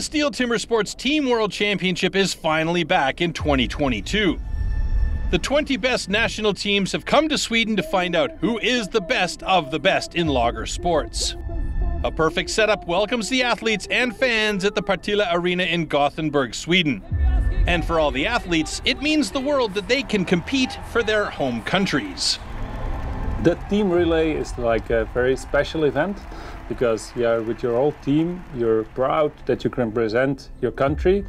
The STIHL Timbersports Team World Championship is finally back in 2022. The 20 best national teams have come to Sweden to find out who is the best of the best in lager sports. A perfect setup welcomes the athletes and fans at the Partille Arena in Gothenburg, Sweden. And for all the athletes, it means the world that they can compete for their home countries. The team relay is like a very special event because with your whole team, you're proud that you can present your country.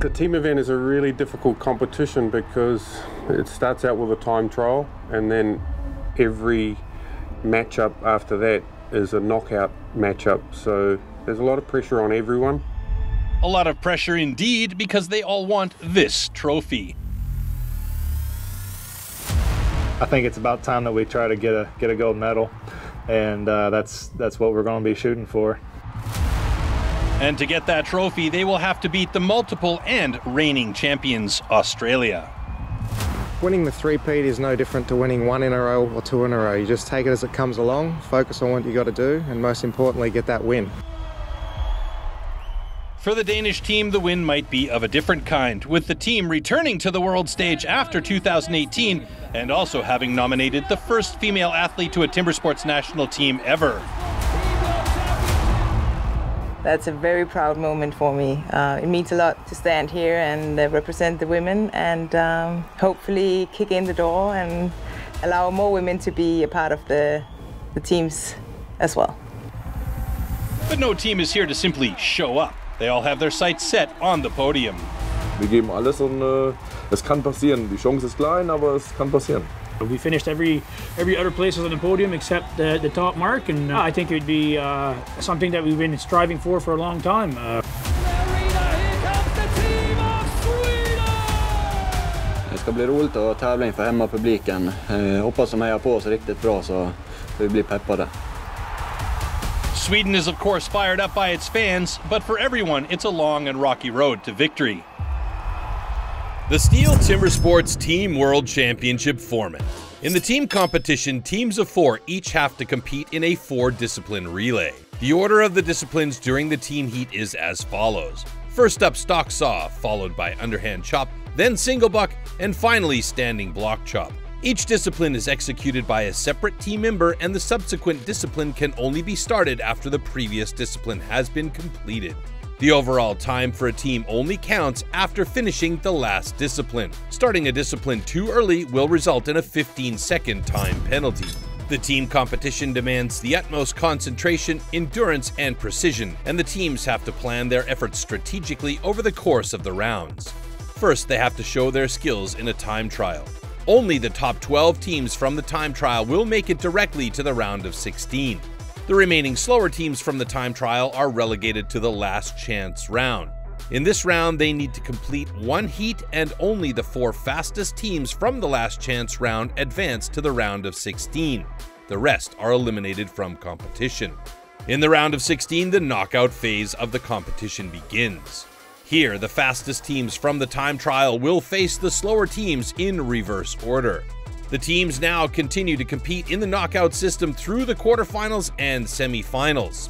The team event is a really difficult competition because it starts out with a time trial and then every matchup after that is a knockout matchup. So there's a lot of pressure on everyone. A lot of pressure indeed, because they all want this trophy. I think it's about time that we try to get a gold medal, and that's what we're going to be shooting for. And to get that trophy, they will have to beat the multiple and reigning champions, Australia. Winning the three-peat is no different to winning one in a row or two in a row. You just take it as it comes along, focus on what you got to do, and most importantly, get that win. For the Danish team, the win might be of a different kind, with the team returning to the world stage after 2018 and also having nominated the first female athlete to a Timbersports national team ever. That's a very proud moment for me. It means a lot to stand here and represent the women and hopefully kick in the door and allow more women to be a part of the teams as well. But no team is here to simply show up. They all have their sights set on the podium. Wir geben alles und es kann passieren. Die Chance ist klein, aber es kann passieren. We finished every other place on the podium except the top mark, and I think it would be something that we've been striving for a long time. Det ska bli roligt att tävla inför hemmapubliken. Hoppas de hejar på oss riktigt bra så vi blir peppade. Sweden is of course fired up by its fans, but for everyone it's a long and rocky road to victory. The STIHL Timbersports Team World Championship format. In the team competition, teams of 4 each have to compete in a 4-discipline relay. The order of the disciplines during the team heat is as follows. First up, stock saw, followed by underhand chop, then single buck, and finally standing block chop. Each discipline is executed by a separate team member, and the subsequent discipline can only be started after the previous discipline has been completed. The overall time for a team only counts after finishing the last discipline. Starting a discipline too early will result in a 15-second time penalty. The team competition demands the utmost concentration, endurance, and precision, and the teams have to plan their efforts strategically over the course of the rounds. First, they have to show their skills in a time trial. Only the top 12 teams from the time trial will make it directly to the round of 16. The remaining slower teams from the time trial are relegated to the last chance round. In this round, they need to complete 1 heat, and only the 4 fastest teams from the last chance round advance to the round of 16. The rest are eliminated from competition. In the round of 16, the knockout phase of the competition begins. Here, the fastest teams from the time trial will face the slower teams in reverse order. The teams now continue to compete in the knockout system through the quarterfinals and semifinals.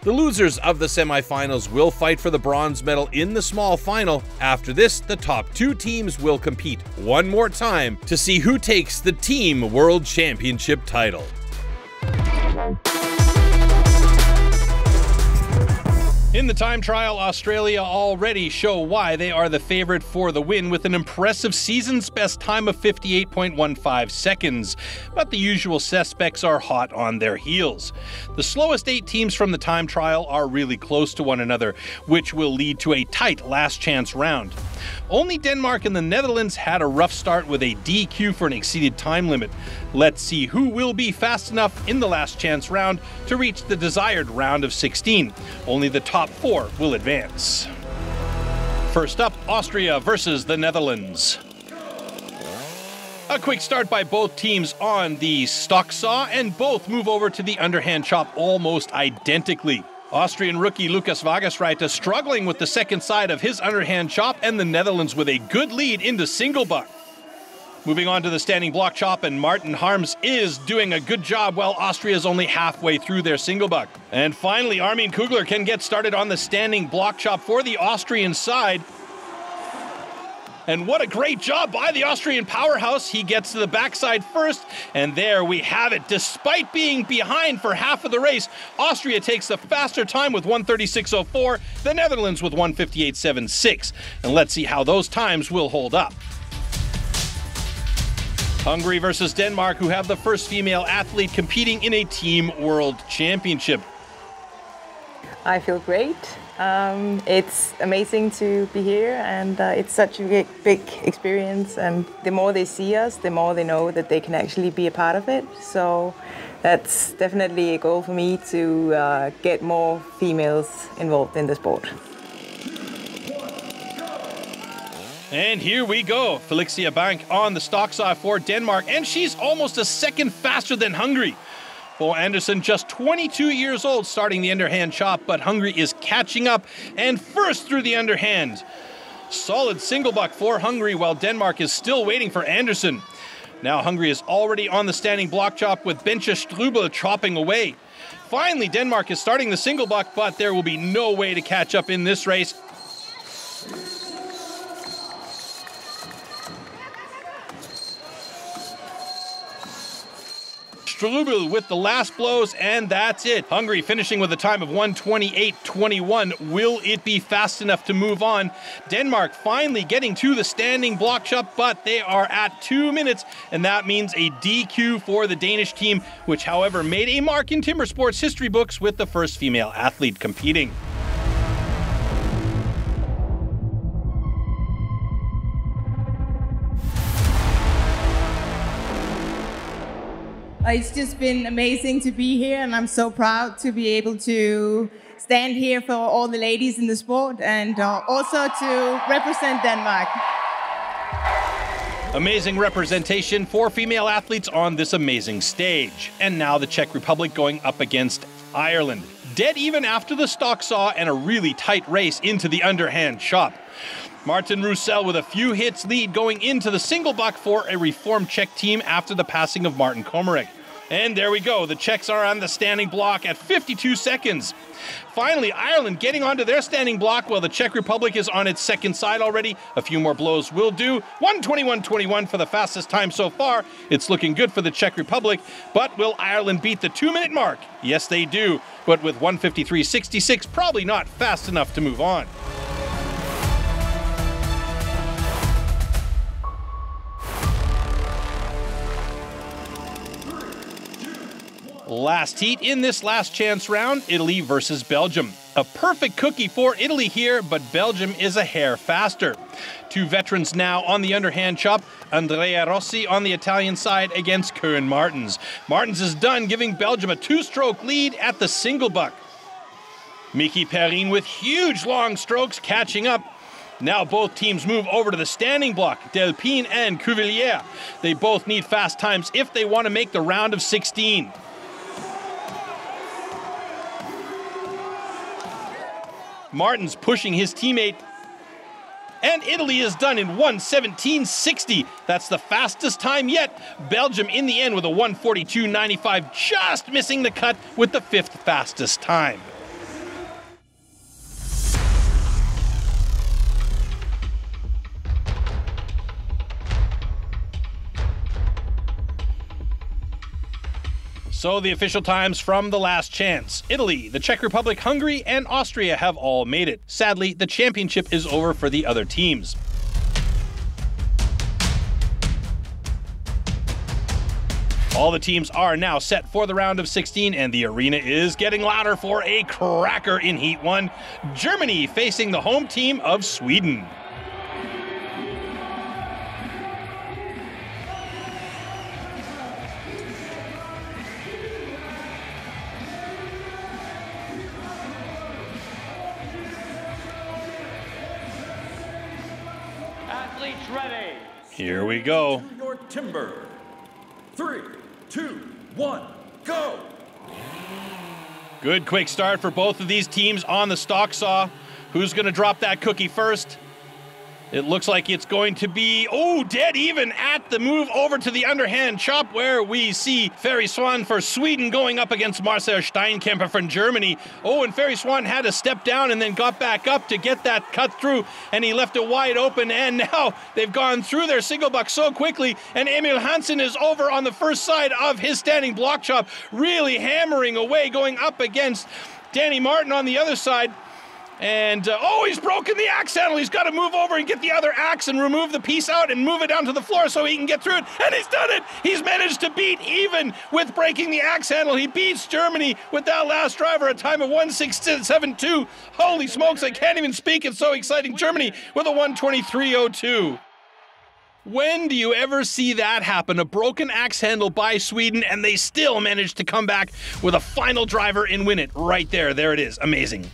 The losers of the semifinals will fight for the bronze medal in the small final. After this, the top 2 teams will compete one more time to see who takes the Team World Championship title. In the time trial, Australia already show why they are the favorite for the win with an impressive season's best time of 58.15 seconds. But the usual suspects are hot on their heels. The slowest 8 teams from the time trial are really close to one another, which will lead to a tight last chance round. Only Denmark and the Netherlands had a rough start with a DQ for an exceeded time limit. Let's see who will be fast enough in the last chance round to reach the desired round of 16. Only the top 4 will advance. First up, Austria versus the Netherlands. A quick start by both teams on the stock saw, and both move over to the underhand chop almost identically. Austrian rookie Lukas Wageschreiter struggling with the second side of his underhand chop, and the Netherlands with a good lead into single buck. Moving on to the standing block chop, and Martin Harms is doing a good job while Austria is only halfway through their single buck. And finally, Armin Kugler can get started on the standing block chop for the Austrian side. And what a great job by the Austrian powerhouse. He gets to the backside first, and there we have it. Despite being behind for half of the race, Austria takes the faster time with 1:36.04, the Netherlands with 1:58.76. And let's see how those times will hold up. Hungary versus Denmark, who have the first female athlete competing in a Team World Championship. I feel great. It's amazing to be here, and it's such a big experience. And the more they see us, the more they know that they can actually be a part of it. So that's definitely a goal for me to get more females involved in the sport. And here we go. Felixia Bank on the stock saw for Denmark, and she's almost a second faster than Hungary. Bo Anderson, just 22 years old, starting the underhand chop, but Hungary is catching up and first through the underhand. Solid single buck for Hungary, while Denmark is still waiting for Anderson. Now Hungary is already on the standing block chop with Bence Strubel chopping away. Finally, Denmark is starting the single buck, but there will be no way to catch up in this race. Strubel with the last blows, and that's it. Hungary finishing with a time of 1:28.21. Will it be fast enough to move on? Denmark finally getting to the standing block chop, but they are at 2 minutes, and that means a DQ for the Danish team, which, however, made a mark in timber sports history books with the first female athlete competing. It's just been amazing to be here, and I'm so proud to be able to stand here for all the ladies in the sport, and also to represent Denmark. Amazing representation for female athletes on this amazing stage. And now the Czech Republic going up against Ireland. Dead even after the stock saw and a really tight race into the underhand chop. Martin Roussel with a few hits lead going into the single buck for a reformed Czech team after the passing of Martin Komarek. And there we go. The Czechs are on the standing block at 52 seconds. Finally, Ireland getting onto their standing block while the Czech Republic is on its second side already. A few more blows will do. 1:21.21 for the fastest time so far. It's looking good for the Czech Republic, but will Ireland beat the 2-minute mark? Yes, they do, but with 1:53.66, probably not fast enough to move on. Last heat in this last chance round, Italy versus Belgium. A perfect cookie for Italy here, but Belgium is a hair faster. Two veterans now on the underhand chop. Andrea Rossi on the Italian side against Koen Martens. Martens is done, giving Belgium a 2-stroke lead at the single buck. Miki Perrin with huge long strokes catching up. Now both teams move over to the standing block, Delpine and Cuvelier. They both need fast times if they want to make the round of 16. Martens pushing his teammate, and Italy is done in 1:17.60. That's the fastest time yet. Belgium in the end with a 1:42.95, just missing the cut with the 5th fastest time. So the official times from the last chance. Italy, the Czech Republic, Hungary, and Austria have all made it. Sadly, the championship is over for the other teams. All the teams are now set for the round of 16, and the arena is getting louder for a cracker in Heat 1. Germany facing the home team of Sweden. Ready. Here we go. Your timber. 3, 2, 1, go. Good quick start for both of these teams on the stock saw. Who's going to drop that cookie first? It looks like it's going to be, dead even at the move over to the underhand chop, where we see Ferry Swan for Sweden going up against Marcel Steinkemper from Germany. And Ferry Swan had to step down and then got back up to get that cut through, and he left it wide open, and now they've gone through their single buck so quickly, and Emil Hansen is over on the first side of his standing block chop, really hammering away, going up against Danny Martin on the other side. And, he's broken the axe handle. He's got to move over and get the other axe and remove the piece out and move it down to the floor so he can get through it. And he's done it. He's managed to beat even with breaking the axe handle. He beats Germany with that last driver, a time of 1:16.72. Holy smokes, I can't even speak. It's so exciting. Germany with a 1:23.02. When do you ever see that happen? A broken axe handle by Sweden, and they still managed to come back with a final driver and win it right there. There it is. Amazing.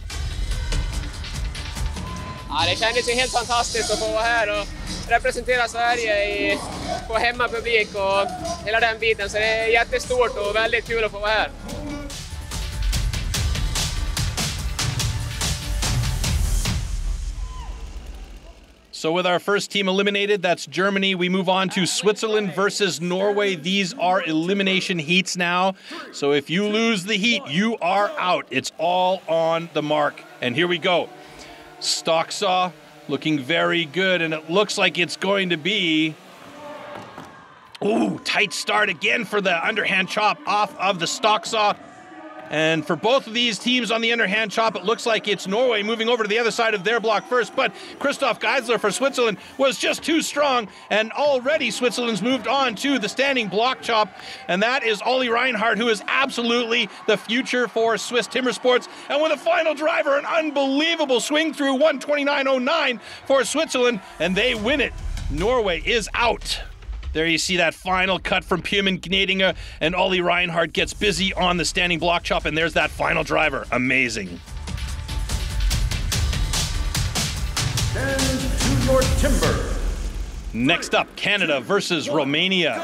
Ja, det kändes ju helt fantastiskt att få vara här och representera Sverige på hemmapublik och hela den biten. Så det är jättestort och väldigt kul att få vara här. So with our first team eliminated, that's Germany. We move on to Switzerland versus Norway. These are elimination heats now. So if you lose the heat, you are out. It's all on the mark. And here we go. Stock saw looking very good, and it looks like it's going to be... tight start again for the underhand chop off of the stock saw. And for both of these teams on the underhand chop, it looks like it's Norway moving over to the other side of their block first. But Christoph Geisler for Switzerland was just too strong, and already Switzerland's moved on to the standing block chop. And that is Olli Reinhardt, who is absolutely the future for Swiss Timber Sports. And with a final driver, an unbelievable swing through 1:29.09 for Switzerland, and they win it. Norway is out. There you see that final cut from Pyrmin Gnadinger, and Olli Reinhardt gets busy on the standing block chop, and there's that final driver. Amazing. Stand to your timber. Next up, Canada versus Romania.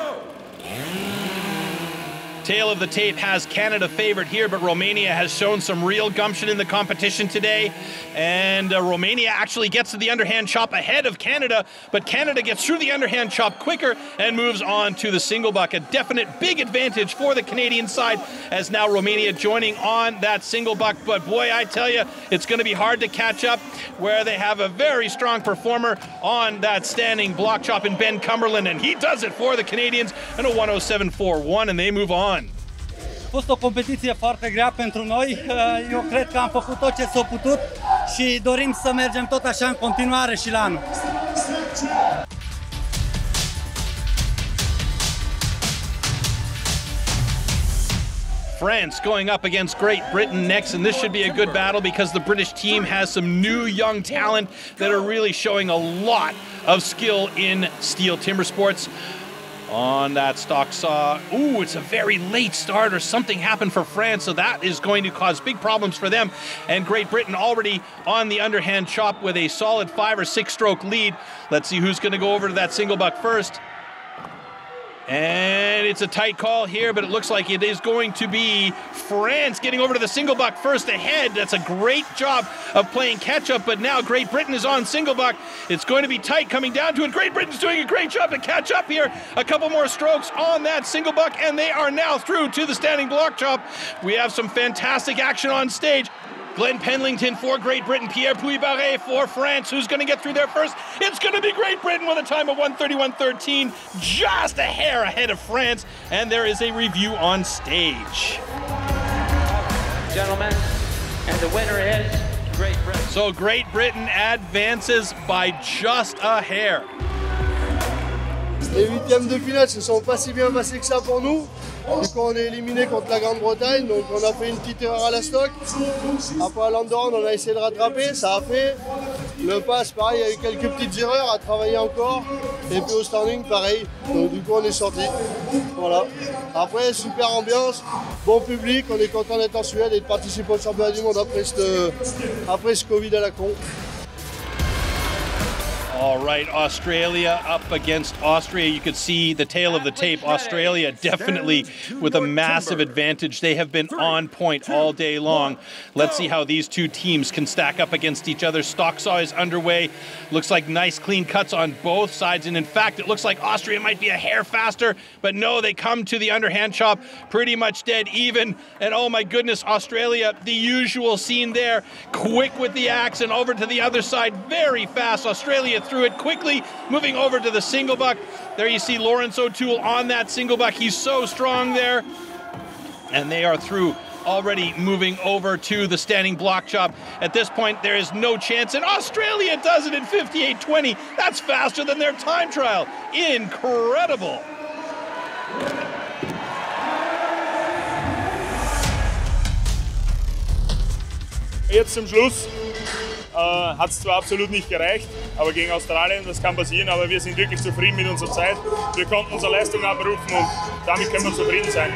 Tail of the tape has Canada favored here, but Romania has shown some real gumption in the competition today. And Romania actually gets to the underhand chop ahead of Canada, but Canada gets through the underhand chop quicker and moves on to the single buck. A definite big advantage for the Canadian side, as now Romania joining on that single buck. But boy, I tell you, it's going to be hard to catch up, where they have a very strong performer on that standing block chop in Ben Cumberland, and he does it for the Canadians in a 1:07.41, and they move on. A fost o competiție foarte grea pentru noi. Eu cred că am făcut tot ce s-a putut și dorim să mergem tot așa în continuare și la anul. France going up against Great Britain next, and this should be a good battle because the British team has some new young talent that are really showing a lot of skill in steel timber sports. On that stock saw, it's a very late start, or something happened for France, so that is going to cause big problems for them. And Great Britain already on the underhand chop with a solid 5 or 6 stroke lead. Let's see who's going to go over to that single buck first. And it's a tight call here, but it looks like it is going to be France getting over to the single buck first ahead. That's a great job of playing catch up, but now Great Britain is on single buck. It's going to be tight coming down to it. Great Britain's doing a great job to catch up here. A couple more strokes on that single buck, and they are now through to the standing block chop. We have some fantastic action on stage. Glenn Penlington for Great Britain, Pierre Puy-Barret for France. Who's going to get through there first? It's going to be Great Britain with a time of 1:31.13, just a hair ahead of France, and there is a review on stage. Gentlemen, and the winner is Great Britain. So Great Britain advances by just a hair. Les huitièmes de finale se sont pas si bien passés que ça pour nous. Du coup, on est éliminé contre la Grande-Bretagne, donc on a fait une petite erreur à la stock. Après à l'Underhand, on a essayé de rattraper, ça a fait. Le pass, pareil, il y a eu quelques petites erreurs à travailler encore. Et puis au standing, pareil. Donc du coup, on est sorti. Voilà. Après, super ambiance, bon public, on est content d'être en Suède et de participer au championnat du monde après ce Covid à la con. All right, Australia up against Austria. You could see the tail of the tape. Australia definitely with a massive advantage. They have been on point all day long. Let's see how these two teams can stack up against each other. Stock saw is underway. Looks like nice clean cuts on both sides. And in fact, it looks like Austria might be a hair faster. But no, they come to the underhand chop pretty much dead even. And oh my goodness, Australia, the usual scene there. Quick with the axe and over to the other side. Very fast. Australia threw it quickly, moving over to the single buck. There you see Lawrence O'Toole on that single buck. He's so strong there. And they are through, already moving over to the standing block chop. At this point, there is no chance, and Australia does it in 58.20. That's faster than their time trial. Incredible. Jetzt zum Schluss hat es zwar absolut nicht gereicht, aber gegen Australien, das kann passieren, aber wir sind wirklich zufrieden mit unserer Zeit. Wir konnten unsere Leistung abrufen und damit können wir zufrieden sein.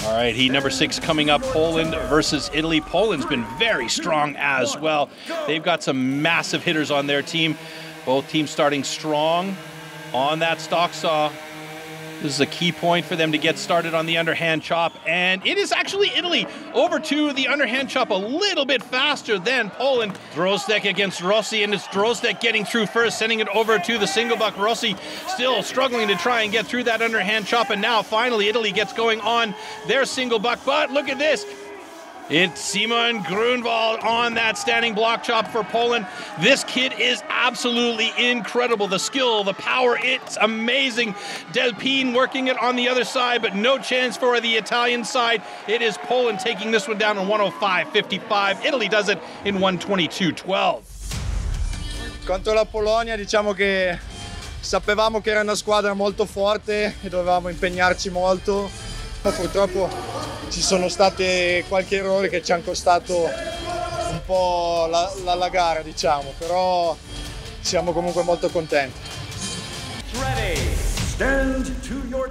All right, heat number 6 coming up, Poland versus Italy. Poland's been very strong as well. They've got some massive hitters on their team. Both teams starting strong on that stock saw. This is a key point for them to get started on the underhand chop. And it is actually Italy over to the underhand chop a little bit faster than Poland. Drozdek against Rossi, and it's Drozdek getting through first, sending it over to the single buck. Rossi still struggling to try and get through that underhand chop. And now finally Italy gets going on their single buck. But look at this. It's Simon Grunwald on that standing block chop for Poland. This kid is absolutely incredible. The skill, the power, it's amazing. Delpine working it on the other side, but no chance for the Italian side. It is Poland taking this one down in 105.55. Italy does it in 122.12. Contro la Polonia diciamo che sapevamo che era una squadra molto forte e dovevamo impegnarci molto. Purtroppo ci sono state qualche errore che ci hanno costato un po' la gara, diciamo, però siamo comunque molto contenti.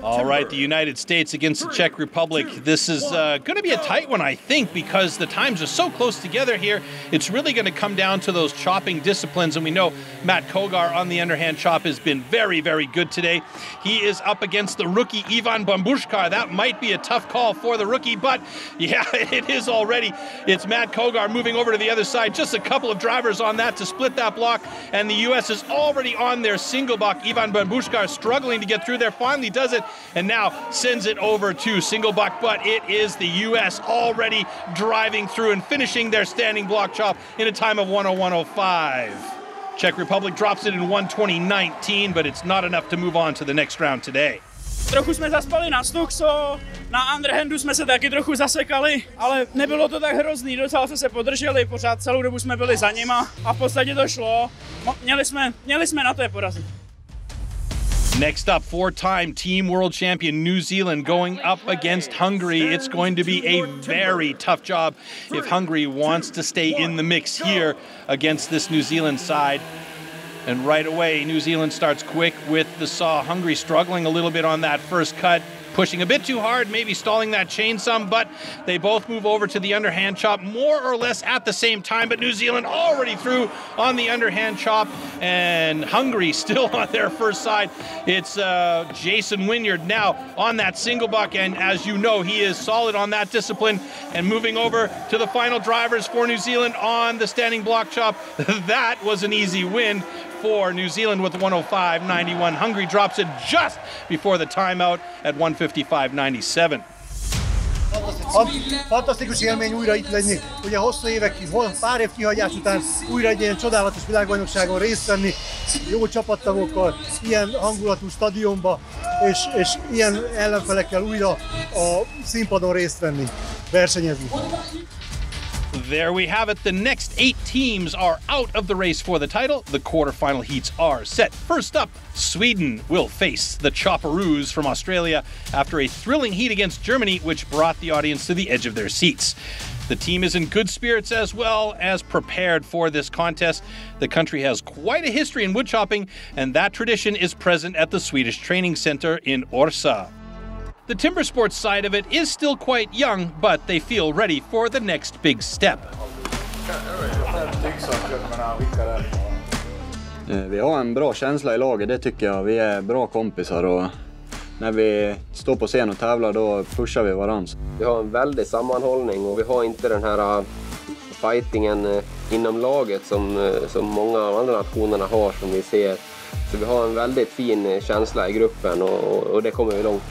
All right, the United States against the Czech Republic. This is going to be a tight one, I think, because the times are so close together here. It's really going to come down to those chopping disciplines, and we know Matt Kogar on the underhand chop has been very, very good today. He is up against the rookie Ivan Bambushkar. That might be a tough call for the rookie, but yeah, it is already. It's Matt Kogar moving over to the other side. Just a couple of drivers on that to split that block, and the U.S. is already on their single buck. Ivan Bambushkar struggling to get through there, finally does it, and now sends it over to single buck, but it is the U.S. already driving through and finishing their standing block chop in a time of 101.05. Czech Republic drops it in 120.19, but it's not enough to move on to the next round today. Trochu jsme zaspali na Stuxo, na underhandu jsme se taky trochu zasekali, ale nebylo to tak hrozný, docela jsme se podrželi, pořád celou dobu jsme byli za nima a v podstatě to šlo. Měli jsme na to je porazit. Next up, four-time team world champion New Zealand going up against Hungary. It's going to be a very tough job if Hungary wants to stay in the mix here against this New Zealand side. And right away, New Zealand starts quick with the saw. Hungary struggling a little bit on that first cut, pushing a bit too hard, maybe stalling that chain some, but they both move over to the underhand chop more or less at the same time, but New Zealand already through on the underhand chop, and Hungary still on their first side. It's Jason Wynyard now on that single buck, and as you know, he is solid on that discipline, and moving over to the final drivers for New Zealand on the standing block chop. That was an easy win for New Zealand with 105.91. Hungary drops it just before the timeout at 155.97. Fantasztikus élmény újra itt lenni, ugye hosszú évek, pár év kihagyás után újra egy ilyen csodálatos világbajnokságon részt venni, jó csapattagokkal, ilyen hangulatú stadionba, és ilyen ellenfelekkel újra a színpadon részt venni, versenyezni. There we have it. The next 8 teams are out of the race for the title. The quarterfinal heats are set. First up, Sweden will face the Chopperoos from Australia after a thrilling heat against Germany, which brought the audience to the edge of their seats. The team is in good spirits as well as prepared for this contest. The country has quite a history in woodchopping, and that tradition is present at the Swedish Training Center in Orsa. The timber sports side of it is still quite young, but they feel ready for the next big step. Vi har en bra känsla i laget, det tycker jag. Vi är bra kompisar och när vi står på scen och tävlar då pushar vi varandra. Vi har en väldig sammanhållning och vi har inte den här fightingen inom laget som många av andra nationerna har som vi ser. Så vi har en väldigt fin känsla i gruppen och det kommer vi långt.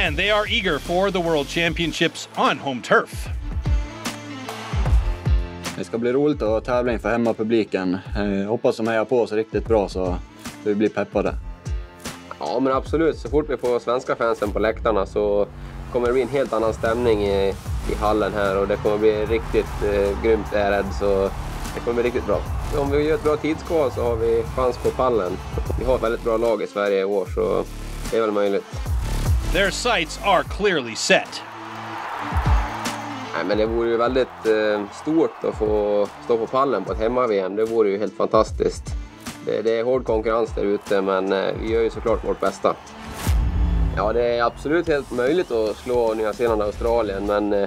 And they are eager for the World Championships on home turf. Det ska bli roligt att tävla inför hemmapubliken. Hoppas de hejar på oss riktigt bra så vi blir peppade. Ja men absolut, så fort vi får svenska fansen på läktarna så kommer det bli en helt annan stämning i hallen här och det kommer bli riktigt grymt ärad så det kommer bli riktigt bra. Om vi gör ett bra tidskval så har vi chans på pallen. Vi har ett väldigt bra lag i Sverige i år så det är väl möjligt. Their sights are clearly set. Nej, men det vore ju väldigt stort att få stå på pallen på ett hemma-VM. Det vore ju helt fantastiskt. Det är hård konkurrens där ute men vi gör ju såklart vårt bästa. Ja, det är absolut helt möjligt att slå Nya Zeeland och Australien men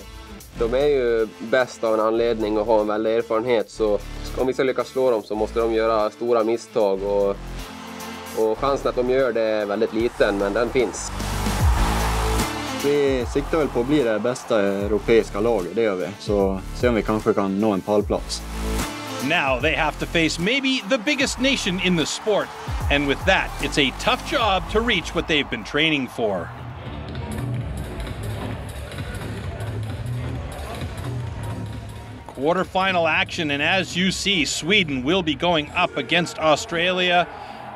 de är ju bäst av en anledning och har en väldig erfarenhet så om vi ska lyckas slå dem så måste de göra stora misstag och chansen att de gör det är väldigt liten men den finns. Vi siktar väl på att bli det bästa europeiska laget, det gör vi. Så se om vi kanske kan nå en pallplats. Now they have to face maybe the biggest nation in the sport. And with that, it's a tough job to reach what they've been training for. Quarterfinal action, and as you see, Sweden will be going up against Australia,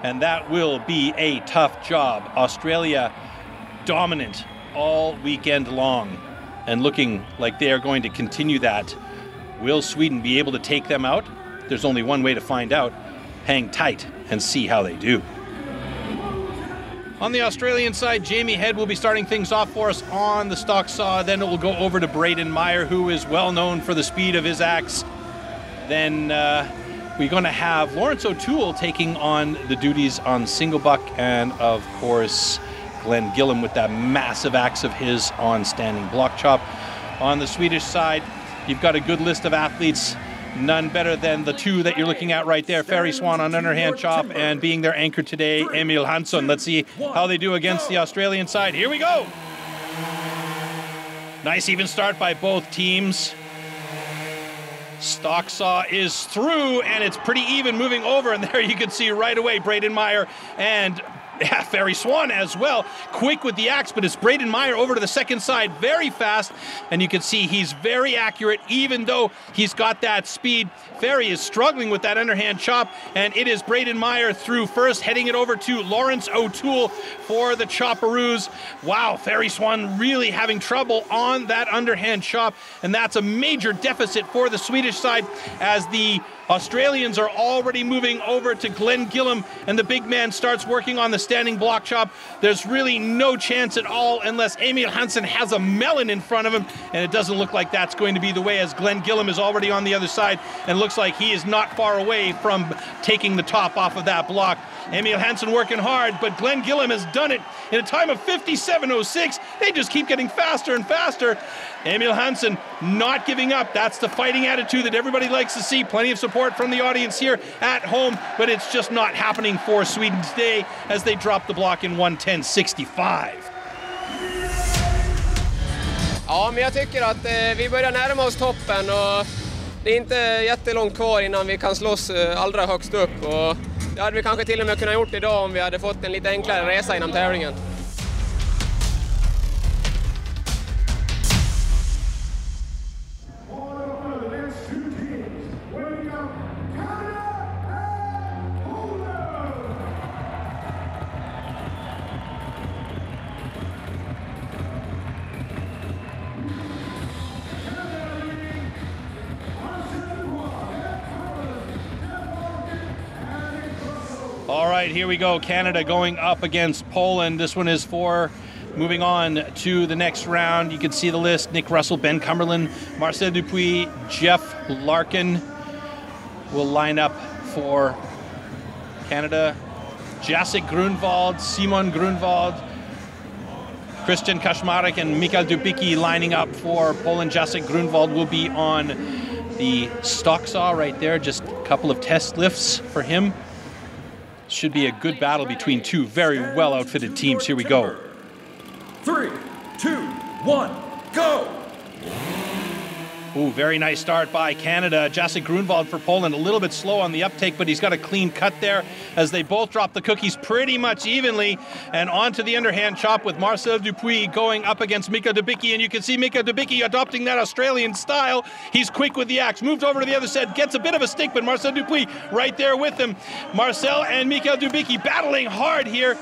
and that will be a tough job. Australia dominant all weekend long and looking like they are going to continue that. Will Sweden be able to take them out? There's only one way to find out. Hang tight and see how they do. On the Australian side, Jamie Head will be starting things off for us on the stock saw. Then it will go over to Braden Meyer, who is well known for the speed of his axe. Then we're going to have Lawrence O'Toole taking on the duties on single buck, and of course Glenn Gillum with that massive axe of his on standing block chop. On the Swedish side, you've got a good list of athletes. None better than the two that you're looking at right there. Ferry Swan on Underhand Chop and being their anchor today, Emil Hansson. Let's see how they do against the Australian side. Here we go. Nice even start by both teams. Stock saw is through and it's pretty even moving over, and there you can see right away Braden Meyer and Ferry Swan as well. Quick with the axe, but it's Braden Meyer over to the second side very fast, and you can see he's very accurate even though he's got that speed. Ferry is struggling with that underhand chop, and it is Braden Meyer through first, heading it over to Lawrence O'Toole for the chopperoos. Wow, Ferry Swan really having trouble on that underhand chop, and that's a major deficit for the Swedish side as the Australians are already moving over to Glenn Gillum, and the big man starts working on the standing block chop. There's really no chance at all unless Emil Hansson has a melon in front of him, and it doesn't look like that's going to be the way as Glenn Gillum is already on the other side and looks like he is not far away from taking the top off of that block. Emil Hansson working hard, but Glenn Gillum has done it in a time of 57.06. They just keep getting faster and faster. Emil Hansson not giving up. That's the fighting attitude that everybody likes to see. Plenty of support from the audience here at home, but it's just not happening for Sweden today as they drop the block in 1:10.65. Ja, men jag tycker att vi börjar närma oss toppen och det är inte jättelångt kvar innan vi kan slåss allra högst upp. Och det hade vi kanske till och med kunnat gjort idag om vi hade fått en lite enklare resa inom tävlingen. All right, here we go. Canada going up against Poland. This one is for moving on to the next round. You can see the list. Nick Russell, Ben Cumberland, Marcel Dupuis, Jeff Larkin will line up for Canada. Jacek Grunwald, Simon Grunwald, Christian Kaczmarek, and Mikael Dubicki lining up for Poland. Jacek Grunwald will be on the stock saw right there. Just a couple of test lifts for him. Should be a good battle between two very well outfitted teams. Here we go. 3, 2, 1, go! Ooh, very nice start by Canada. Jacek Grunwald for Poland, a little bit slow on the uptake, but he's got a clean cut there as they both drop the cookies pretty much evenly. And onto the underhand chop with Marcel Dupuis going up against Mika Dubicki. And you can see Mika Dubicki adopting that Australian style. He's quick with the axe, moved over to the other side, gets a bit of a stick, but Marcel Dupuis right there with him. Marcel and Mika Dubicki battling hard here.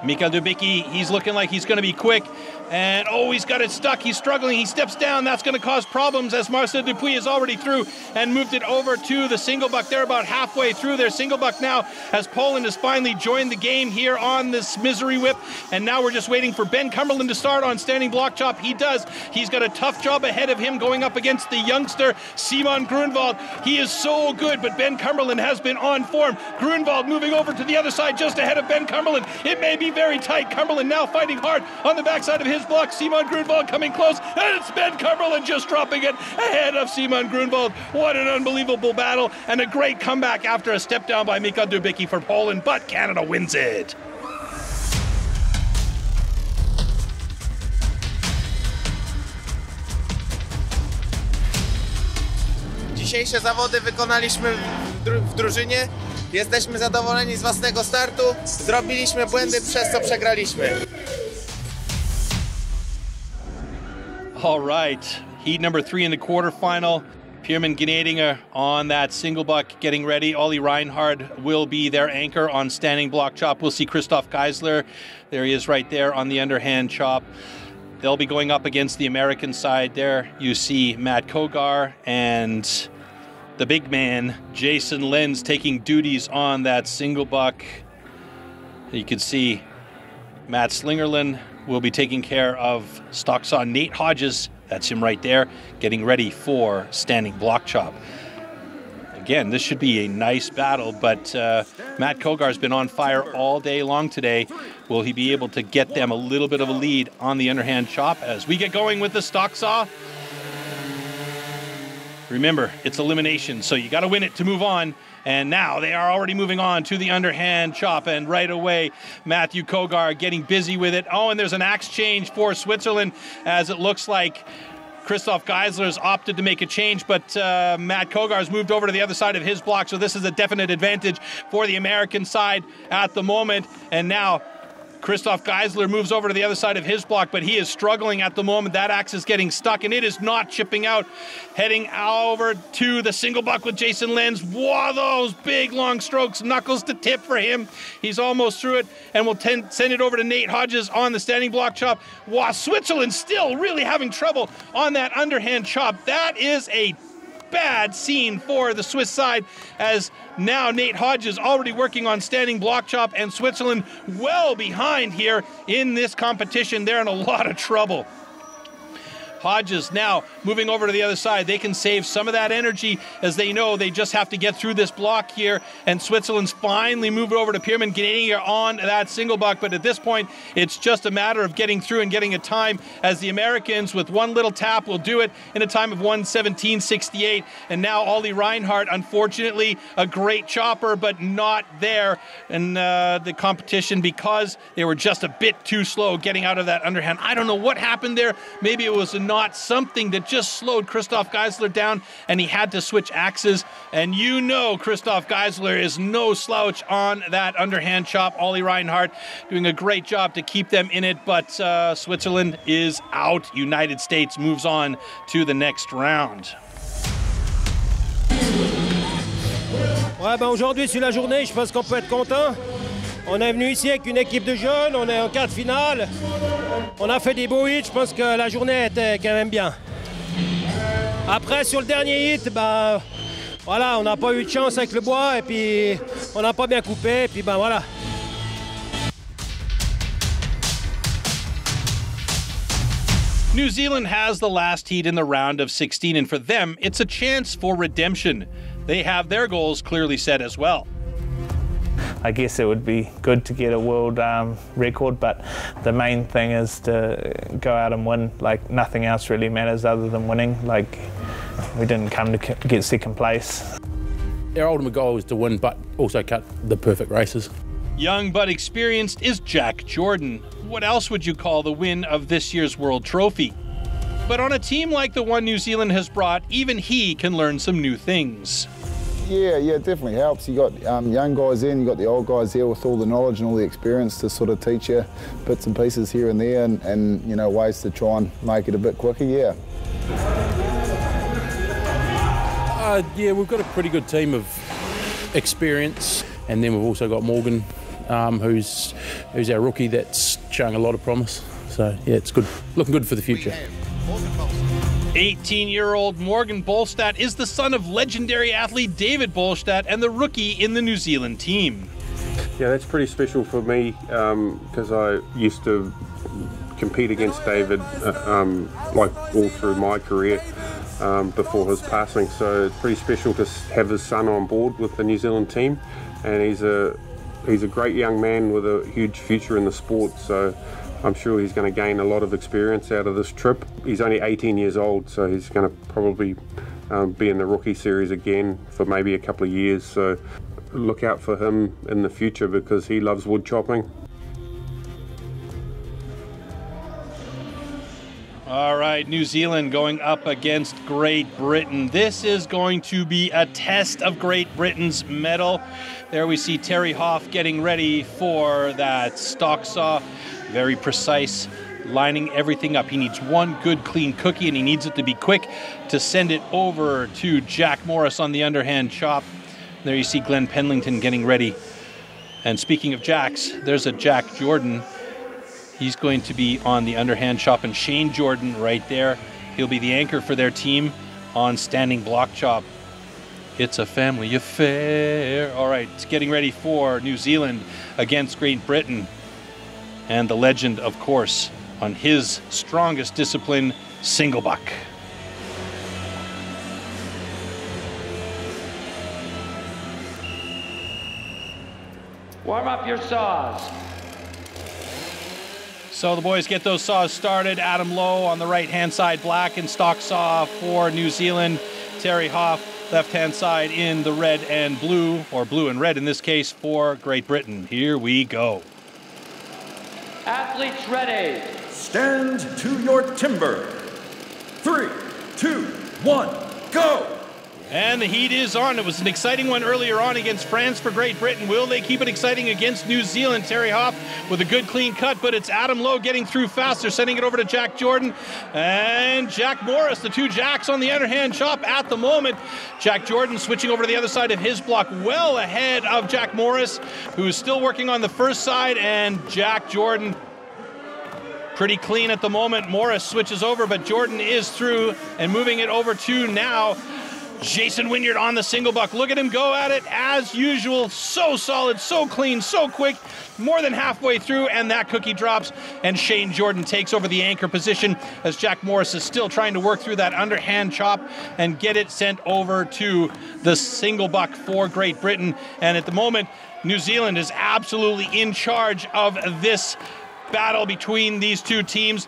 Mika Dubicki, he's looking like he's going to be quick. And oh, he's got it stuck. He's struggling. He steps down. That's going to cause problems as Marcel Dupuis is already through and moved it over to the single buck. They're about halfway through their single buck now as Poland has finally joined the game here on this misery whip. And now we're just waiting for Ben Cumberland to start on standing block chop. He does. He's got a tough job ahead of him going up against the youngster Simon Grunwald. He is so good, but Ben Cumberland has been on form. Grunwald moving over to the other side just ahead of Ben Cumberland. It may be very tight. Cumberland now fighting hard on the backside of his block. Simon Grunwald coming close, and it's Ben Cumberland just dropping it ahead of Simon Grunwald. What an unbelievable battle, and a great comeback after a step down by Mika Dubicki for Poland, but Canada wins it. Dzisiejsze zawody wykonaliśmy w drużynie. Jesteśmy zadowoleni z własnego startu. Zrobiliśmy błędy, przez co przegraliśmy. All right, heat number 3 in the quarterfinal. Pierman Gnadinger on that single buck getting ready. Ollie Reinhardt will be their anchor on standing block chop. We'll see Christoph Geisler. There he is right there on the underhand chop. They'll be going up against the American side. There you see Matt Kogar and the big man, Jason Lenz, taking duties on that single buck. You can see Matt Slingerland will be taking care of stock saw Nate Hodges. That's him right there, getting ready for standing block chop. Again, this should be a nice battle, but Matt Kogar's been on fire all day long today. Will he be able to get them a little bit of a lead on the underhand chop as we get going with the stock saw? Remember, it's elimination, so you got to win it to move on. And now they are already moving on to the underhand chop, and right away, Matthew Kogar getting busy with it. Oh, and there's an axe change for Switzerland, as it looks like Christoph Geisler's opted to make a change, but Matt Kogar's moved over to the other side of his block, so this is a definite advantage for the American side at the moment. And now Christoph Geisler moves over to the other side of his block, but he is struggling at the moment. That axe is getting stuck, and it is not chipping out. Heading over to the single buck with Jason Lenz. Wow, those big long strokes, knuckles to tip for him. He's almost through it, and we'll send it over to Nate Hodges on the standing block chop. Wow, Switzerland still really having trouble on that underhand chop. That is a bad scene for the Swiss side, as now Nate Hodges already working on standing block chop, and Switzerland well behind here in this competition. They're in a lot of trouble. Hodges now moving over to the other side. They can save some of that energy as they know they just have to get through this block here. And Switzerland's finally moved over to Pierman Gnadinger on that single buck. But at this point, it's just a matter of getting through and getting a time, as the Americans with one little tap will do it in a time of 1:17.68. And now Ollie Reinhardt, unfortunately, a great chopper, but not there in the competition because they were just a bit too slow getting out of that underhand. I don't know what happened there. Maybe it was not something that just slowed Christoph Geisler down, and he had to switch axes. And you know Christoph Geisler is no slouch on that underhand chop. Ollie Reinhardt doing a great job to keep them in it, but Switzerland is out. United States moves on to the next round. Ouais, ben aujourd'hui sur la journée, je pense qu'on peut être content. On est venu ici avec une équipe de jeunes, on est en quart de finale. On a fait des beaux hits, je pense que la journée était quand même bien. Après, sur le dernier hit, ben, voilà, on n'a pas eu de chance avec le bois et puis on n'a pas bien coupé, et puis ben voilà. New Zealand has the last heat in the round of 16, and for them, it's a chance for redemption. They have their goals clearly set as well. I guess it would be good to get a world record, but the main thing is to go out and win. Like, nothing else really matters other than winning. Like, we didn't come to get second place. Our ultimate goal is to win, but also cut the perfect races. Young but experienced is Jack Jordan. What else would you call the win of this year's World Trophy? But on a team like the one New Zealand has brought, even he can learn some new things. Yeah, it definitely helps. You got young guys in, you got the old guys there with all the knowledge and all the experience to sort of teach you bits and pieces here and there, and you know, ways to try and make it a bit quicker. Yeah, we've got a pretty good team of experience, and then we've also got Morgan, who's our rookie that's showing a lot of promise. So yeah, it's good, looking good for the future. 18-year-old Morgan Bolstad is the son of legendary athlete David Bolstad and the rookie in the New Zealand team. Yeah, that's pretty special for me because I used to compete against David like all through my career before his passing. So it's pretty special to have his son on board with the New Zealand team, and he's a great young man with a huge future in the sport. So I'm sure he's going to gain a lot of experience out of this trip. He's only 18 years old, so he's going to probably be in the rookie series again for maybe a couple of years. So look out for him in the future because he loves wood chopping. All right, New Zealand going up against Great Britain. This is going to be a test of Great Britain's mettle. There we see Terry Hoff getting ready for that stock saw. Very precise, lining everything up. He needs one good clean cookie, and he needs it to be quick to send it over to Jack Morris on the underhand chop. There you see Glenn Pendleton getting ready. And speaking of Jacks, there's a Jack Jordan. He's going to be on the underhand chop, and Shane Jordan right there. He'll be the anchor for their team on standing block chop. It's a family affair. All right, it's getting ready for New Zealand against Great Britain. And the legend, of course, on his strongest discipline, single buck. Warm up your saws. So the boys get those saws started. Adam Lowe on the right-hand side, black and stock saw for New Zealand. Terry Hoff, left-hand side in the red and blue, or blue and red in this case, for Great Britain. Here we go. Athletes ready. Stand to your timber. 3, 2, 1, go! And the heat is on. It was an exciting one earlier on against France for Great Britain. Will they keep it exciting against New Zealand? Terry Hoff with a good clean cut, but it's Adam Lowe getting through faster, sending it over to Jack Jordan and Jack Morris, the two Jacks on the underhand chop at the moment. Jack Jordan switching over to the other side of his block, well ahead of Jack Morris, who's still working on the first side, and Jack Jordan pretty clean at the moment. Morris switches over, but Jordan is through and moving it over to now Jason Wynyard on the single buck. Look at him go at it as usual. So solid, so clean, so quick. More than halfway through, and that cookie drops, and Shane Jordan takes over the anchor position as Jack Morris is still trying to work through that underhand chop and get it sent over to the single buck for Great Britain. And at the moment, New Zealand is absolutely in charge of this battle between these two teams.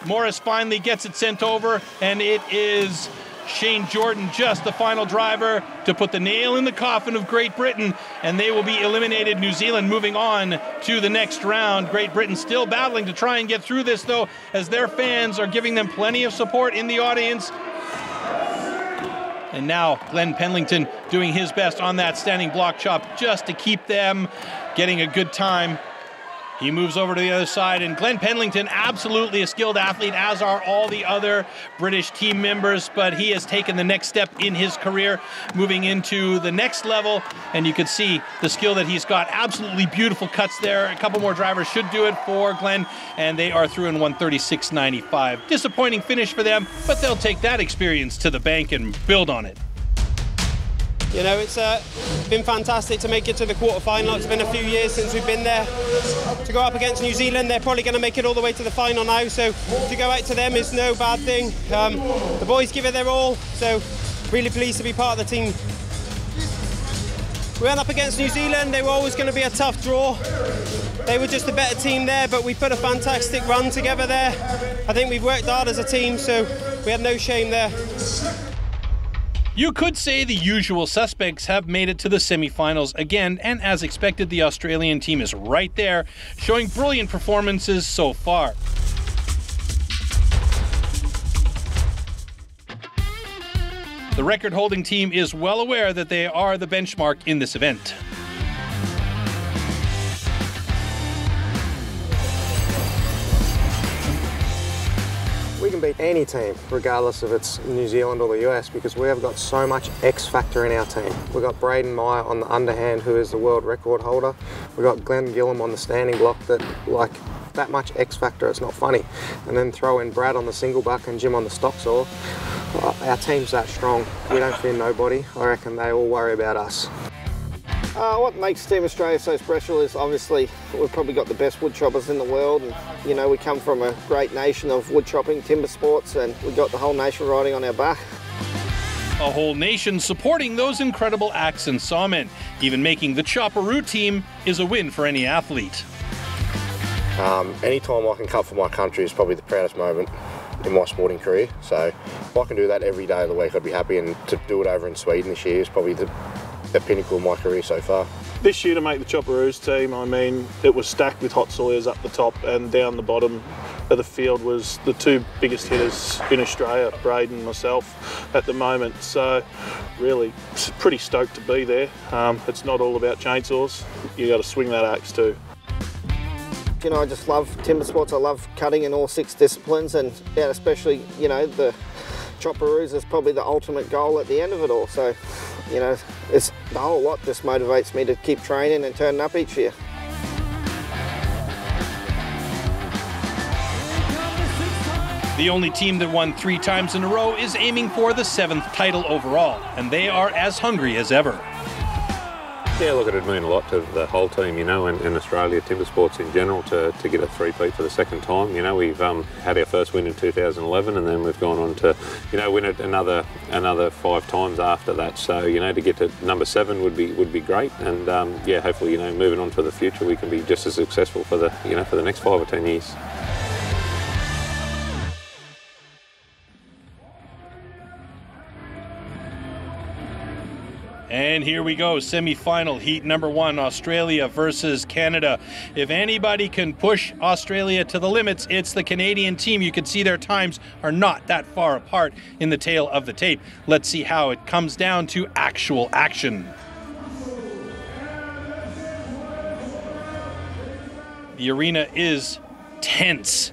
Morris finally gets it sent over, and it is Shane Jordan, just the final driver to put the nail in the coffin of Great Britain, and they will be eliminated. New Zealand moving on to the next round. Great Britain still battling to try and get through this, though, as their fans are giving them plenty of support in the audience. And now Glenn Pendleton doing his best on that standing block chop just to keep them getting a good time. He moves over to the other side, and Glenn Pendleton, absolutely a skilled athlete, as are all the other British team members, but he has taken the next step in his career, moving into the next level, and you can see the skill that he's got. Absolutely beautiful cuts there. A couple more drivers should do it for Glenn, and they are through in 136.95. Disappointing finish for them, but they'll take that experience to the bank and build on it. You know, it's been fantastic to make it to the quarter-final. It's been a few years since we've been there. To go up against New Zealand, they're probably going to make it all the way to the final now, so to go out to them is no bad thing. The boys give it their all, so really pleased to be part of the team. We went up against New Zealand. They were always going to be a tough draw. They were just a better team there, but we put a fantastic run together there. I think we've worked hard as a team, so we had no shame there. You could say the usual suspects have made it to the semifinals again, and as expected, the Australian team is right there, showing brilliant performances so far. The record-holding team is well aware that they are the benchmark in this event. We can beat any team, regardless if it's New Zealand or the US, because we have got so much X factor in our team. We've got Braden Meyer on the underhand, who is the world record holder. We've got Glenn Gillum on the standing block that, like, that much X factor, it's not funny. And then throw in Brad on the single buck and Jim on the stock saw. Our team's that strong. We don't fear nobody. I reckon they all worry about us. What makes Team Australia so special is obviously we've probably got the best wood choppers in the world, and you know, we come from a great nation of wood chopping, timber sports, and we've got the whole nation riding on our back. A whole nation supporting those incredible axe and sawmen. Even making the Chopperoo team is a win for any athlete. Anytime I can cut for my country is probably the proudest moment in my sporting career. So if I can do that every day of the week, I'd be happy, and to do it over in Sweden this year is probably the pinnacle of my career so far. This year to make the Chopperoos team, I mean, it was stacked with hot sawyers up the top, and down the bottom of the field was the two biggest hitters in Australia, Braden and myself, at the moment. So really pretty stoked to be there. It's not all about chainsaws, you got to swing that axe too. You know, I just love timber sports. I love cutting in all 6 disciplines, and yeah, especially, you know, the Chopperoos is probably the ultimate goal at the end of it all. So, you know, it's the whole lot just motivates me to keep training and turning up each year. The only team that won 3 times in a row is aiming for the 7th title overall, and they are as hungry as ever. Yeah, look, it'd mean a lot to the whole team, you know, and Australia timber sports in general to get a three-peat for the second time. You know, we've had our first win in 2011, and then we've gone on to, you know, win it another 5 times after that. So, you know, to get to number 7 would be great, and yeah, hopefully, you know, moving on to the future, we can be just as successful for the, you know, for the next 5 or 10 years. And here we go, semi-final, heat number 1, Australia versus Canada. If anybody can push Australia to the limits, it's the Canadian team. You can see their times are not that far apart in the tail of the tape. Let's see how it comes down to actual action. The arena is tense.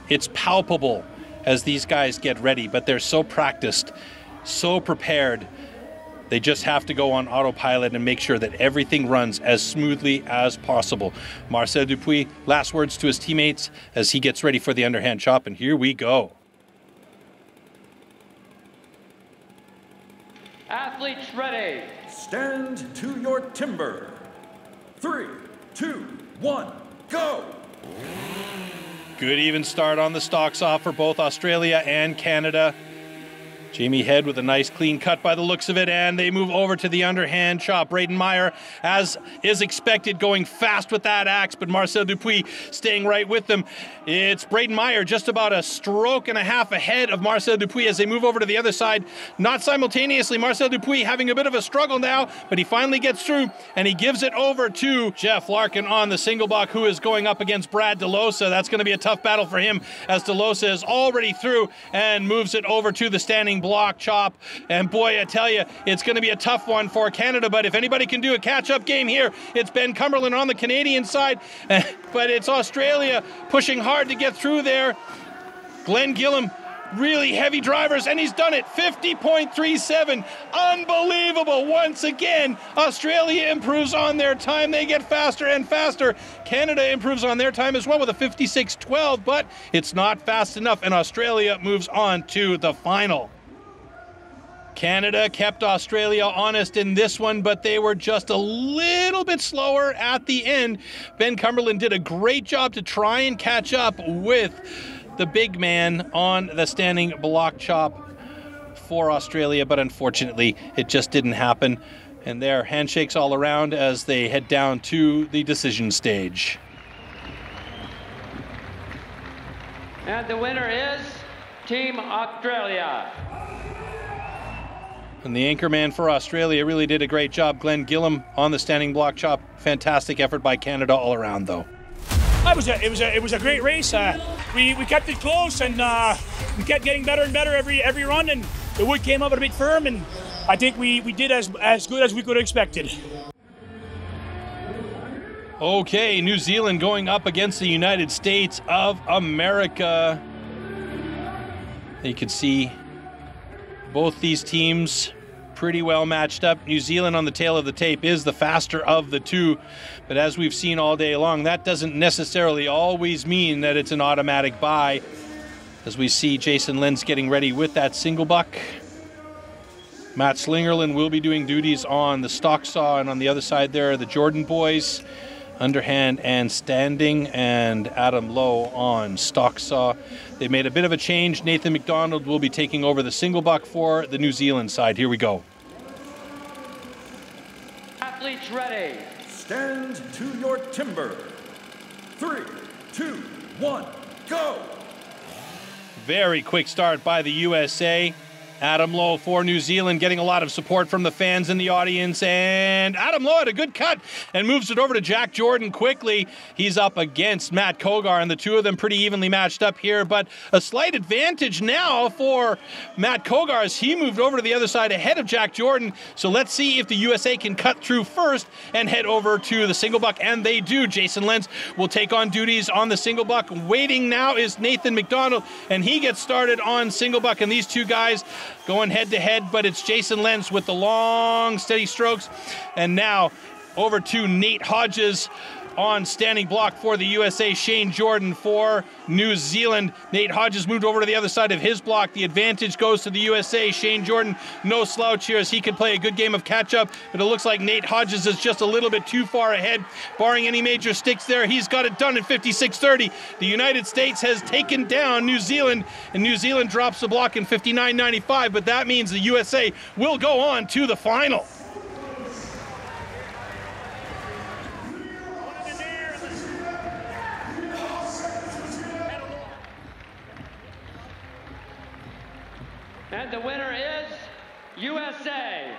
It's palpable as these guys get ready, but they're so practiced, so prepared. They just have to go on autopilot and make sure that everything runs as smoothly as possible. Marcel Dupuis, last words to his teammates as he gets ready for the underhand chop, and here we go. Athletes ready. Stand to your timber. 3, 2, 1, go! Good even start on the stalks off for both Australia and Canada. Jamie Head with a nice clean cut by the looks of it, and they move over to the underhand chop. Braden Meyer, as is expected, going fast with that axe, but Marcel Dupuis staying right with them. It's Braden Meyer just about a stroke and a half ahead of Marcel Dupuis as they move over to the other side. Not simultaneously, Marcel Dupuis having a bit of a struggle now, but he finally gets through, and he gives it over to Jeff Larkin on the single buck, who is going up against Brad DeLosa. That's going to be a tough battle for him, as DeLosa is already through and moves it over to the standing block chop. And boy, I tell you, it's going to be a tough one for Canada, but if anybody can do a catch-up game here, it's Ben Cumberland on the Canadian side, but it's Australia pushing hard to get through there. Glenn Gillum, really heavy drivers, and he's done it. 50.37, unbelievable. Once again, Australia improves on their time. They get faster and faster. Canada improves on their time as well with a 56.12, but it's not fast enough, and Australia moves on to the final. Canada kept Australia honest in this one, but they were just a little bit slower at the end. Ben Cumberland did a great job to try and catch up with the big man on the standing block chop for Australia, but unfortunately it just didn't happen. And there, handshakes all around as they head down to the decision stage. And the winner is Team Australia. And the anchorman for Australia really did a great job. Glenn Gillam on the standing block chop. Fantastic effort by Canada all around, though. It was a great race. We kept it close, and we kept getting better and better every run, and the wood came up a bit firm, and I think we did as good as we could have expected. Okay, New Zealand going up against the United States of America. You can see both these teams pretty well matched up. New Zealand on the tail of the tape is the faster of the two, but as we've seen all day long, that doesn't necessarily always mean that it's an automatic bye. As we see Jason Lenz getting ready with that single buck. Matt Slingerland will be doing duties on the stock saw, and on the other side there are the Jordan boys, underhand and standing, and Adam Lowe on stock saw. They made a bit of a change. Nathan McDonald will be taking over the single buck for the New Zealand side. Here we go. Athletes ready. Stand to your timber. 3, 2, 1, go! Very quick start by the USA. Adam Lowe for New Zealand getting a lot of support from the fans in the audience, and Adam Lowe had a good cut and moves it over to Jack Jordan quickly. He's up against Matt Kogar, and the two of them pretty evenly matched up here, but a slight advantage now for Matt Kogar as he moved over to the other side ahead of Jack Jordan. So let's see if the USA can cut through first and head over to the single buck, and they do. Jason Lenz will take on duties on the single buck. Waiting now is Nathan McDonald, and he gets started on single buck, and these two guys going head to head, but it's Jason Lenz with the long, steady strokes. And now over to Nate Hodges on standing block for the USA. Shane Jordan for New Zealand. Nate Hodges moved over to the other side of his block. The advantage goes to the USA. Shane Jordan, no slouch here as he could play a good game of catch-up, but it looks like Nate Hodges is just a little bit too far ahead. Barring any major sticks there, he's got it done in 56.30. The United States has taken down New Zealand, and New Zealand drops the block in 59.95, but that means the USA will go on to the final. And the winner is USA.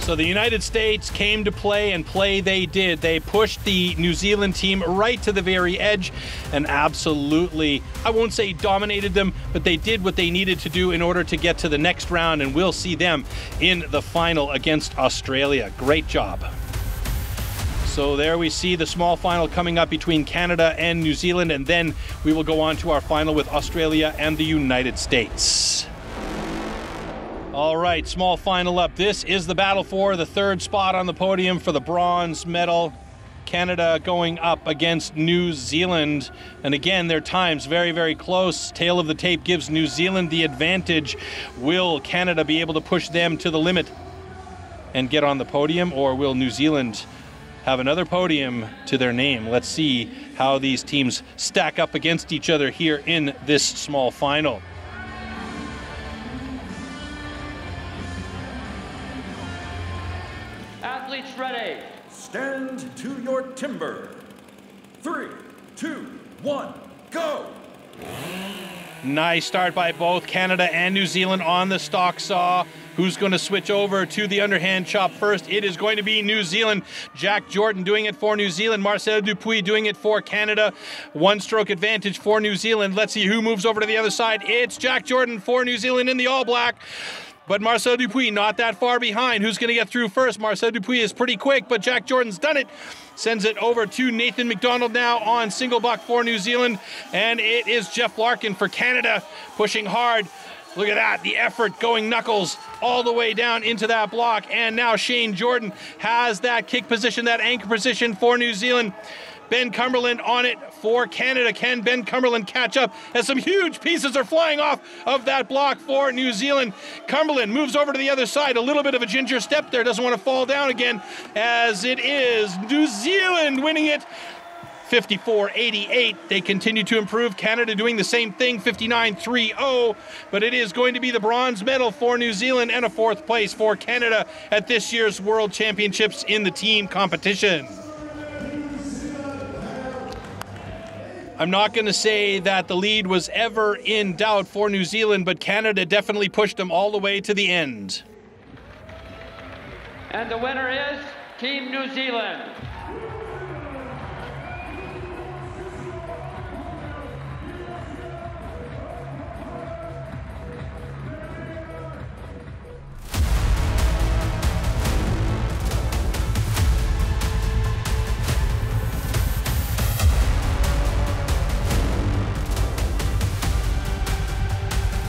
So the United States came to play, and play they did. They pushed the New Zealand team right to the very edge and absolutely, I won't say dominated them, but they did what they needed to do in order to get to the next round, and we'll see them in the final against Australia. Great job. So there we see the small final coming up between Canada and New Zealand, and then we will go on to our final with Australia and the United States. All right, small final up. This is the battle for the third spot on the podium for the bronze medal. Canada going up against New Zealand. And again, their times very, very close. Tail of the tape gives New Zealand the advantage. Will Canada be able to push them to the limit and get on the podium, or will New Zealand have another podium to their name? Let's see how these teams stack up against each other here in this small final. Athletes ready. Stand to your timber. 3, 2, 1, go! Nice start by both Canada and New Zealand on the stock saw. Who's going to switch over to the underhand chop first? It is going to be New Zealand. Jack Jordan doing it for New Zealand. Marcel Dupuis doing it for Canada. One stroke advantage for New Zealand. Let's see who moves over to the other side. It's Jack Jordan for New Zealand in the all black. But Marcel Dupuis not that far behind. Who's going to get through first? Marcel Dupuis is pretty quick, but Jack Jordan's done it. Sends it over to Nathan McDonald now on single buck for New Zealand. And it is Jeff Larkin for Canada pushing hard. Look at that, the effort going knuckles all the way down into that block. And now Shane Jordan has that kick position, that anchor position for New Zealand. Ben Cumberland on it for Canada. Can Ben Cumberland catch up as some huge pieces are flying off of that block for New Zealand? Cumberland moves over to the other side. A little bit of a ginger step there. Doesn't want to fall down again, as it is New Zealand winning it. 54-88. They continue to improve. Canada doing the same thing, 59-3-0. But it is going to be the bronze medal for New Zealand and a fourth place for Canada at this year's World Championships in the team competition. I'm not going to say that the lead was ever in doubt for New Zealand, but Canada definitely pushed them all the way to the end. And the winner is Team New Zealand.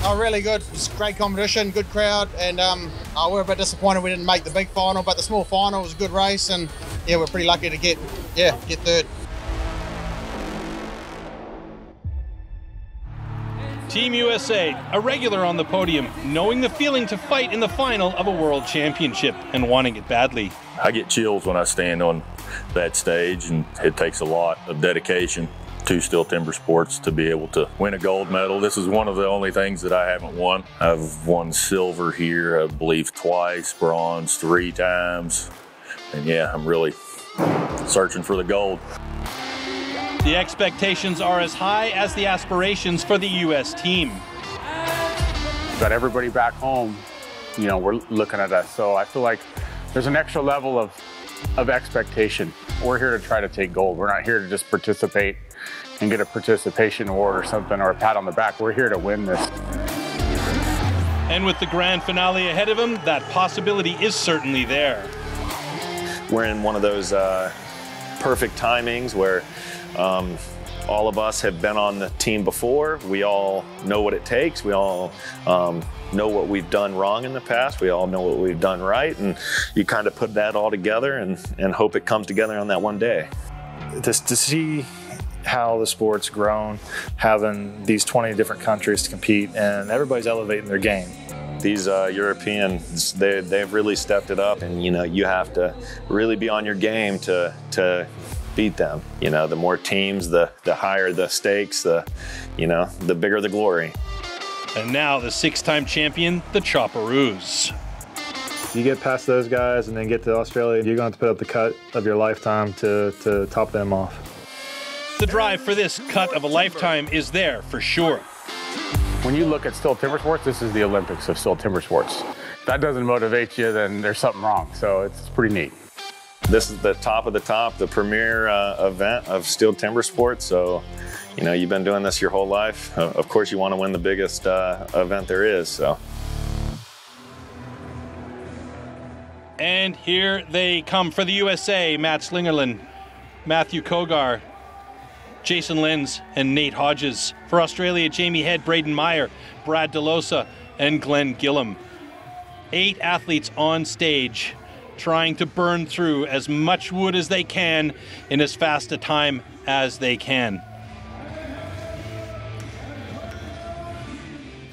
Oh, really good. It's great competition, good crowd, and we're a bit disappointed we didn't make the big final, but the small final was a good race, and yeah, we're pretty lucky to get third. Team USA, a regular on the podium, knowing the feeling to fight in the final of a world championship and wanting it badly. I get chills when I stand on that stage, and it takes a lot of dedication to STIHL Timbersports to be able to win a gold medal. This is one of the only things that I haven't won. I've won silver here, I believe twice, bronze 3 times, and yeah, I'm really searching for the gold. The expectations are as high as the aspirations for the U.S. team. Got everybody back home, you know, we're looking at us, so I feel like there's an extra level of expectation. We're here to try to take gold. We're not here to just participate and get a participation award or something or a pat on the back. We're here to win this. And with the grand finale ahead of him, that possibility is certainly there. We're in one of those perfect timings where all of us have been on the team before. We all know what it takes. We all know what we've done wrong in the past. We all know what we've done right. And you kind of put that all together and hope it comes together on that one day. To see how the sport's grown, having these 20 different countries to compete, and everybody's elevating their game. These Europeans, they've really stepped it up, and you know, you have to really be on your game to beat them. You know, the more teams, the higher the stakes, the bigger the glory. And now the 6-time champion, the Chopperoos. You get past those guys and then get to Australia, you're going to have to put up the cut of your lifetime to top them off. The drive for this cut of a lifetime is there for sure. When you look at STIHL Timbersports, this is the Olympics of STIHL Timbersports. If that doesn't motivate you, then there's something wrong. So it's pretty neat. This is the top of the top, the premier event of STIHL Timbersports. So, you know, you've been doing this your whole life. Of course, you want to win the biggest event there is. So. And here they come for the USA. Matt Slingerland, Matthew Kogar, Jason Lenz, and Nate Hodges. For Australia, Jamie Head, Braden Meyer, Brad DeLosa, and Glenn Gillum. 8 athletes on stage trying to burn through as much wood as they can in as fast a time as they can.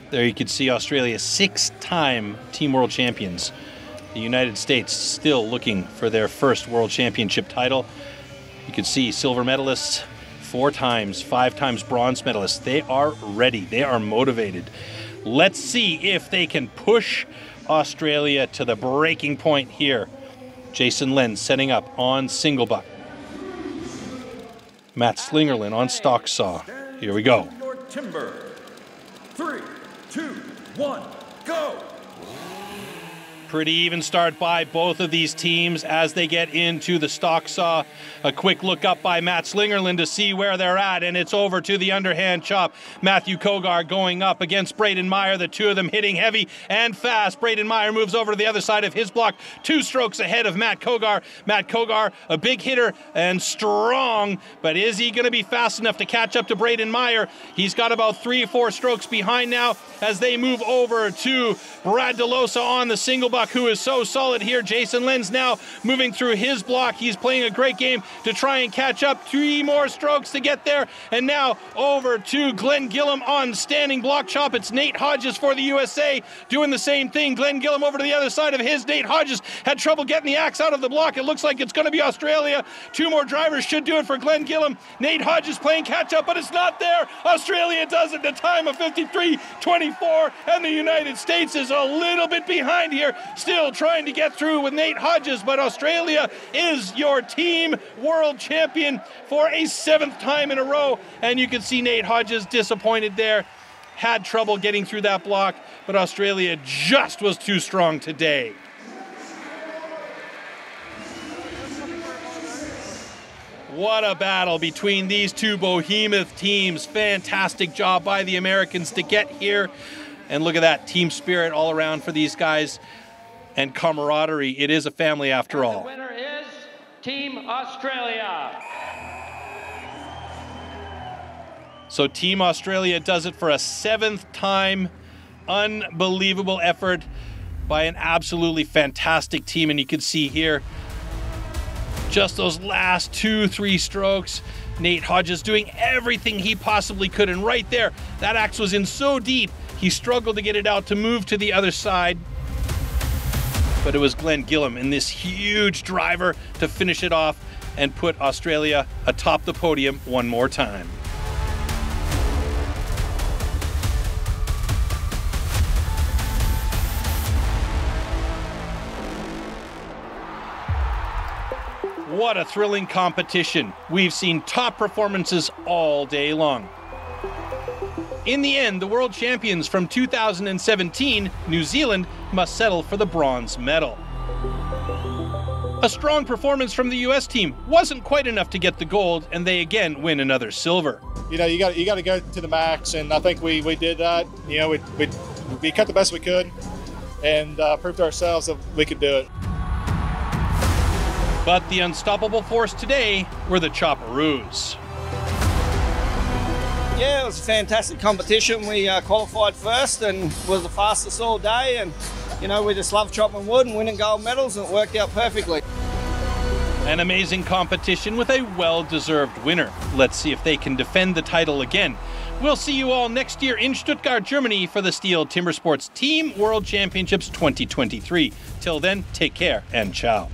There you can see Australia, 6-time Team World Champions. The United States still looking for their first World Championship title. You can see silver medalists, 4 times, 5 times bronze medalists. They are ready. They are motivated. Let's see if they can push Australia to the breaking point here. Jason Lenz setting up on single buck. Matt Slingerland on stock saw. Here we go. Your timber. 3, 2, 1, go! Pretty even start by both of these teams as they get into the stock saw. A quick look up by Matt Slingerland to see where they're at, and it's over to the underhand chop. Matthew Kogar going up against Braden Meyer, the two of them hitting heavy and fast. Braden Meyer moves over to the other side of his block, 2 strokes ahead of Matt Kogar. Matt Kogar, a big hitter and strong, but is he going to be fast enough to catch up to Braden Meyer? He's got about 3 or 4 strokes behind now as they move over to Brad DeLosa on the single buck, who is so solid here. Jason Lenz now moving through his block. He's playing a great game to try and catch up. 3 more strokes to get there. And now over to Glenn Gillum on standing block chop. It's Nate Hodges for the USA doing the same thing. Glenn Gillum over to the other side of his. Nate Hodges had trouble getting the axe out of the block. It looks like it's going to be Australia. 2 more drivers should do it for Glenn Gillum. Nate Hodges playing catch up, but it's not there. Australia does it in a time of 53:24, and the United States is a little bit behind here. still trying to get through with Nate Hodges, but Australia is your team world champion for a 7th time in a row. And you can see Nate Hodges disappointed there, had trouble getting through that block, but Australia just was too strong today. What a battle between these two behemoth teams. Fantastic job by the Americans to get here. And look at that team spirit all around for these guys and camaraderie. It is a family after all. The winner is Team Australia. So Team Australia does it for a 7th time. Unbelievable effort by an absolutely fantastic team. And you can see here, just those last 2-3 strokes, Nate Hodges doing everything he possibly could. And right there, that axe was in so deep, he struggled to get it out to move to the other side. But it was Glenn Gillam in this huge driver to finish it off and put Australia atop the podium one more time. What a thrilling competition. We've seen top performances all day long. In the end, the world champions from 2017, New Zealand, must settle for the bronze medal. A strong performance from the US team wasn't quite enough to get the gold, and they again win another silver. You know, you got to go to the max, and I think we did that. You know, we cut the best we could and proved to ourselves that we could do it. But the unstoppable force today were the Chopperoos. Yeah, it was a fantastic competition. We qualified first and was the fastest all day. And, you know, we just love chopping wood and winning gold medals, and it worked out perfectly. An amazing competition with a well-deserved winner. Let's see if they can defend the title again. We'll see you all next year in Stuttgart, Germany for the STIHL Timbersports Team World Championships 2023. Till then, take care and ciao.